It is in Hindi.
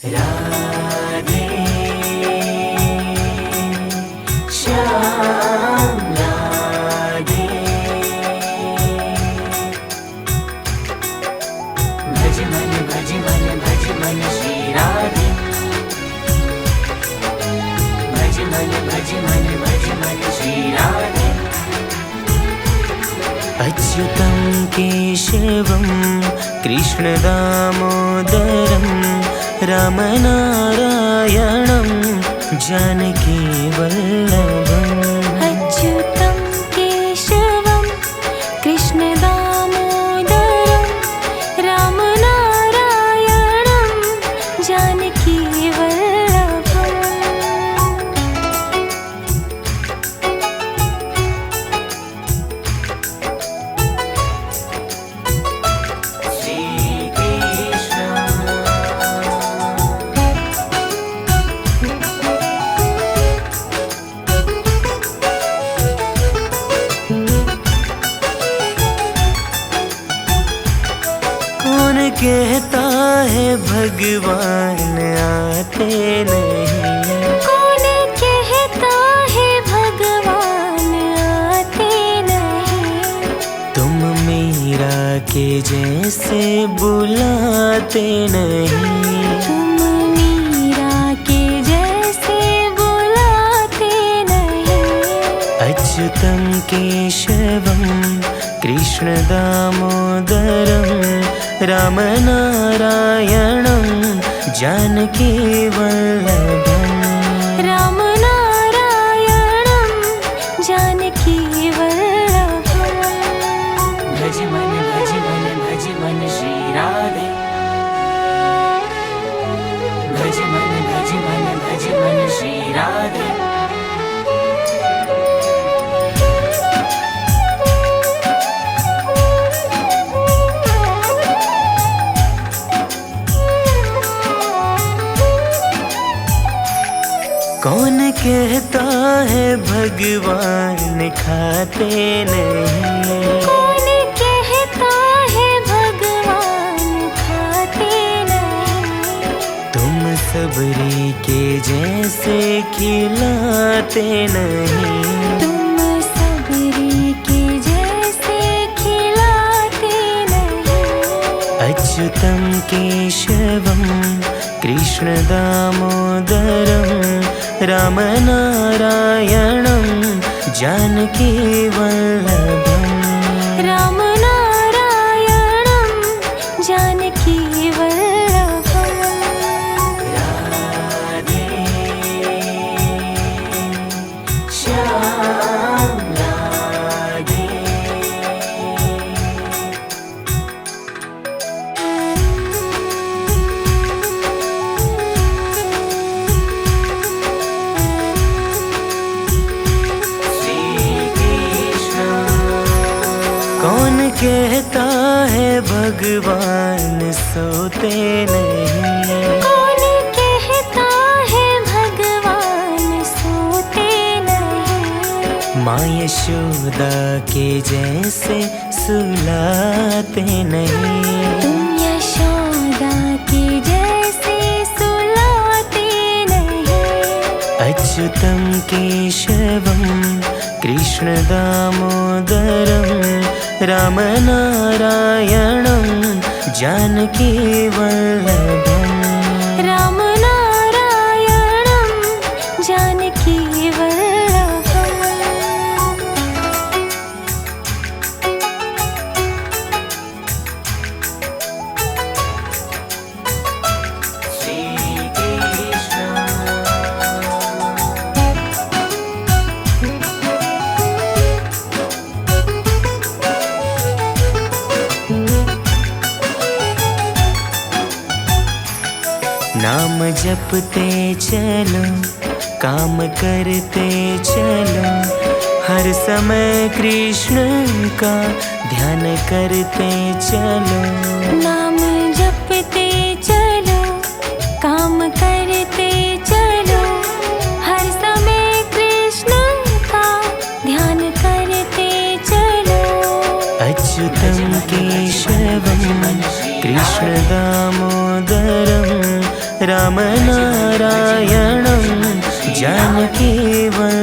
राधे श्याम राधे भज मन भज मन भज मन श्री राधे भज मन भज मन भज मन श्री राधे अच्युतं केशवं कृष्ण दामोदरं रामनारायणं जानकी वल्लभम् अच्युतं केशवं कृष्ण दामोदरं रामनारायणं जानकी वल्लभम् कौन कहता है भगवान आते नहीं कौन कहता है भगवान आते नहीं तुम मीरा के जैसे बुलाते नहीं तुम मीरा के जैसे बुलाते नहीं अच्युतं केशवं कृष्ण दामोदरं रामनारायणं जानकी वल्लभम् रामनारायणं जानकी वल्लभम् भज मन श्री राधे भज मन श्री राधे कौन कहता है भगवान खाते नहीं कौन कहता है भगवान खाते नहीं तुम सबरी के जैसे खिलाते नहीं तुम सबरी के जैसे खिलाते नहीं अच्युतं केशवं कृष्ण दामोदरं रामनारायणं जानकी वल्लभम् रामनारायणं जानकी वल्लभम् राधे श्याम राधे कौन कहता है भगवान सोते नहीं कौन कहता है भगवान सोते नहीं माँ यशोदा के जैसे सुलाते नहीं तुम यशोदा के जैसे सुलाते नहीं अच्युतं केशवं कृष्ण दामोदरं रामनारायणं जानकी वल्लभम् रामनारायणं जानकी वल्लभम् नाम जपते चलो काम करते चलो हर समय कृष्ण का ध्यान करते चलो नाम जपते चलो काम करते चलो हर समय कृष्ण का ध्यान करते चलो अच्युतं केशवं कृष्ण दामोदरं राम नारायणं जानकी वन्दना।